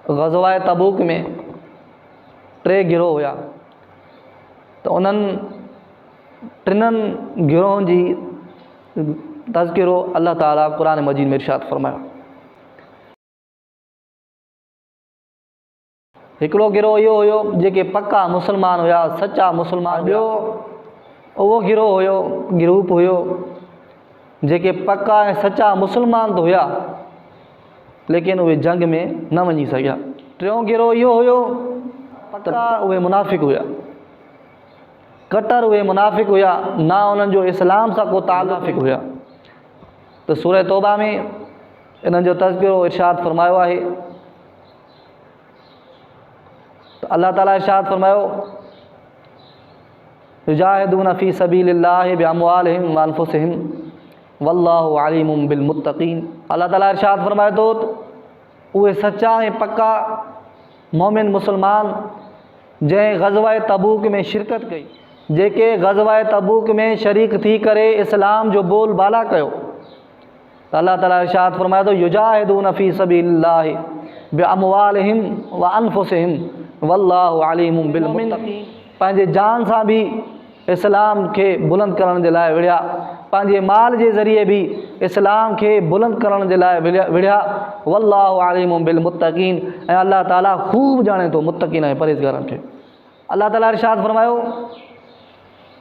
ग़ज़वा तबूक में 3 गिरोह हुया, त उन्हनि टिननि गिरोहनि जी तज़किरो अल्लाह ताला क़ुरान मजीद में इरशाद फरमायो। हिकिड़ो गिरोह इहो हुयो जेके पक्का मुस्लमान हुया, सचा मुस्लमान। ॿियो उहो गिरोह हुयो, ग्रुप हुयो जेके पक्का ऐं सचा मुस्लमान त हुया लेकिन उहे जंग में न वञी सघिया। टियों गिरोह इहो हुयो पक्का उहे मुनाफ़िक़ हुया, कटर उहे मुनाफ़िक़ हुया, ना उन्हनि जो इस्लाम सां को ताल्लुक़ हुया। त सूरह तौबा में इन्हनि जो तज़किरो इरशाद फरमायो आहे। त अल्लाह ताला इरशाद फरमायो युजाहिदून फ़ी सबीलिल्लाहि बिअमवालिहिम व अनफुसिहिम वल्लाहु अलीमुम बिल मुत्तक़ीन। अल्लाह ताला इरशाद फरमाए थो उहे सच्चा ऐं पक्का मोमिन मुस्लमान जंहिं ग़ज़वा तबूक में शिरकत कई, जेके ग़ज़वा तबूक में शरीक थी करे इस्लाम जो बोल बाला कयो, त अल्लाह ताला इरशाद फरमाए थो युजाहिदून फ़ी सबीलिल्लाहि बिअमवालिहिम व अनफुसिहिम वल्लाहु अलीमुम बिल मुत्तक़ीन। पंहिंजे जान सां भी इस्लाम खे बुलंद करण जे लाइ विढ़िया, पंहिंजे माल जे ज़रिए भी इस्लाम खे बुलंद करण जे लाइ विढ़िया। वल्लाहु अलीमुम बिल मुत्तक़ीन, ऐं अल्लाह ताला ख़ूब ॼाणे थो मुत्तक़ीन ऐं परहेज़गारनि खे। अल्लाह ताला इरशाद फरमायो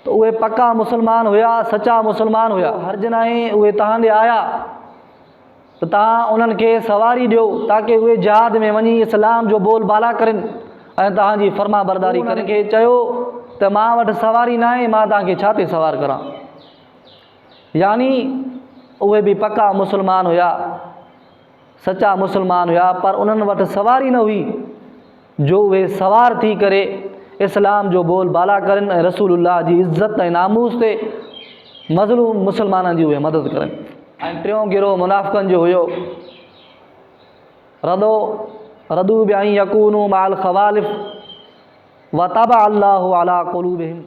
त उहे पक्का मुस्लमान हुया, सचा मुस्लमान हुया। हर्ज नाहे उहे तव्हां ॾे आया त तव्हां उन्हनि खे सवारी ॾियो ताकी उहे जिहाद में वञी इस्लाम जो बोल बाला करनि ऐं तव्हांजी फर्मा बरदारी करनि। खे चयो त मां वटि सवारी न आहे, मां तव्हांखे छा ते सवार करां। यानी उहे बि पक्का मुस्लमान हुया, सचा मुस्लमान हुया, पर उन्हनि वटि सवारी न हुई जो उहे सवार थी करे इस्लाम जो बोल बाला करनि ऐं रसूलुल्लाह जी इज़्ज़त ऐं नामूस ते मज़लूम मुस्लमाननि जी उहे मदद करनि। ऐं टियों गिरोह मुनाफ़िक़नि जो हुयो रदू बिअन यकूनू माल ख़वालिफ़ व तबअ अल्लाहु अला क़ुलूबिहिम।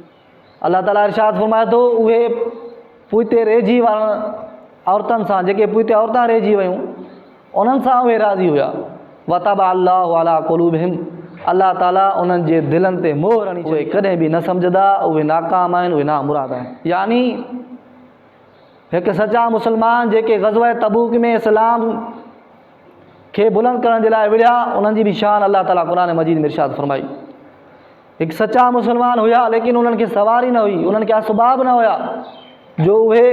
अल्लाह ताला इरशाद फरमाए थो उहे पुइते रहिजी वञण औरतुनि सां, जेके पुइते औरतां रहिजी वियूं उन्हनि सां उहे राज़ी हुया। व तबअ अल्लाहु अला क़ुलूबिहिम, अल्लाह ताला उन्हनि जे दिलनि ते मोहर हणी चए कॾहिं बि न सम्झंदा, उहे नाकाम आहिनि, उहे नामुराद आहिनि। यानी हिकु सचा मुस्लमान जेके ग़ज़वा तबूक में इस्लाम खे बुलंद करण जे लाइ विढ़िया, उन्हनि जी बि शान अल्लाह ताला क़ुरान मजीद में इरशाद फरमाई। हिकु सचा मुस्लमान हुया लेकिन उन्हनि खे सवारी न हुई, उन्हनि खे असबाब न हुया जो उहे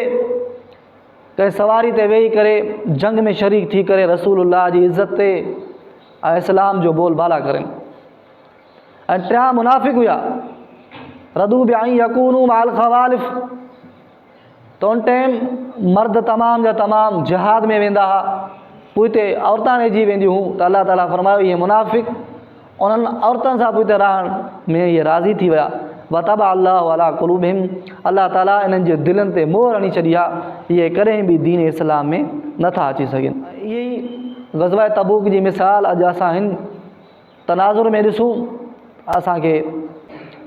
कंहिं सवारी ते वेही करे जंग में शरीक थी करे रसूलुल्लाह जी इज़्ज़त ते ऐं इस्लाम जो बोल बाला करनि। ऐं टियां मुनाफ़िक़ हुया रदू बिअन यकूनू माल ख़वालिफ़, त उन टाइम मर्द तमाम जा तमाम जिहाद में वेंदा हुआ, पुइते औरतां रहिजी वेंदियूं हुयूं। त अल्लाह ताला फरमायो इहे मुनाफ़िक़ उन्हनि औरतुनि सां पुइते रहण में इहे राज़ी थी विया। व तबअ अल्लाहु अला क़ुलूबिहिम, अल्लाह ताला इन्हनि जे दिलनि ते मोहर हणी छॾी आहे, इहे कॾहिं बि दीन इस्लाम में नथा अची सघनि। इहे ई ग़ज़वा तबूक जी मिसाल अॼु असां हिन तनाज़ुर में ॾिसूं असांखे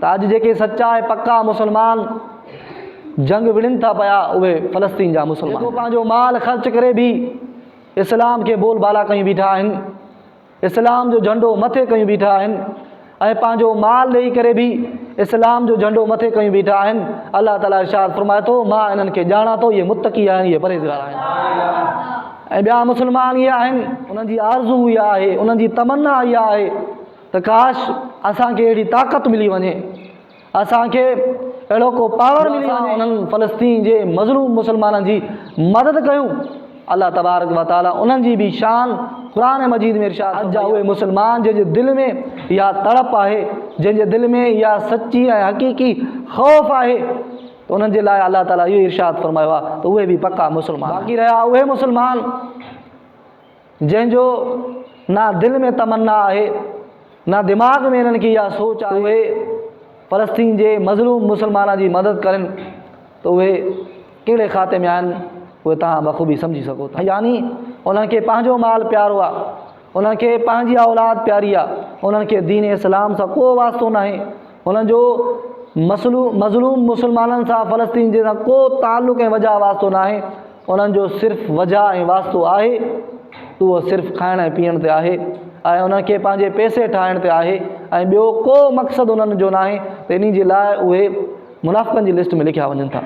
त अॼु जेके सचा ऐं पक्का मुस्लमान जंग विड़िन था पिया उहे फ़लस्तीन जा मुस्लमान, जेको पंहिंजो माल ख़र्च करे बि इस्लाम खे बोल बाला कयूं बीठा आहिनि, इस्लाम जो झंडो मथे कयूं बीठा आहिनि ऐं पंहिंजो माल ॾेई करे बि इस्लाम जो झंडो मथे कयूं बीठा आहिनि। अल्लाह ताला इरशाद फरमाए थो मां इन्हनि खे ॼाणा थो, इहे मुत्तक़ी आहिनि, इहे परहेज़गार आहिनि। ऐं ॿिया मुस्लमान इहे आहिनि, उन्हनि जी आरज़ू इहा आहे, उन्हनि जी तमन्ना इहा आहे त काश असांखे अहिड़ी ताक़त मिली वञे, असांखे अहिड़ो को पावर मिली वञे, उन्हनि फ़लस्तीन जे मज़लूम मुस्लमाननि जी मदद कयूं। अल्लाह तबारक व ताला उन्हनि जी बि शान क़ुरान मजीद में इरशाद जा उहे मुस्लमान जंहिंजे दिलि में इहा तड़प आहे, जंहिंजे दिलि में इहा सची ऐं हक़ीक़ी ख़ौफ़ आहे, त उन्हनि जे लाइ अल्लाह ताला इहो इरशाद फरमायो आहे त उहे बि पक्का मुस्लमान। बाक़ी रहिया उहे मुस्लमान जंहिंजो ना दिलि में तमन्ना आहे, ना दिमाग़ में इन्हनि खे इहा सोच आहे उहे फ़लस्तीन जे मज़लूम मुस्लमाननि जी मदद करनि, त उहे कहिड़े खाते में आहिनि उहे तव्हां बख़ूबी सम्झी सघो था। यानी उन्हनि खे पंहिंजो माल प्यारो आहे, उन्हनि खे पंहिंजी औलाद प्यारी आहे, उन्हनि खे दीन इस्लाम सां को वास्तो न आहे, उन्हनि जो मज़लूम मुस्लमाननि सां फ़लस्तीन जे सां को ताल्लुक़ ऐं वजह वास्तो न आहे। उन्हनि जो सिर्फ़ु वजह ऐं वास्तो आहे, उहो सिर्फ़ु खाइण ऐं पीअण ते आहे ऐं उन्हनि खे पंहिंजे पैसे ठाहिण ते आहे ऐं ॿियो को मक़सदु उन्हनि जो न आहे, त इन जे लाइ उहे मुनाफ़िक़नि जी लिस्ट में लिखिया वञनि था।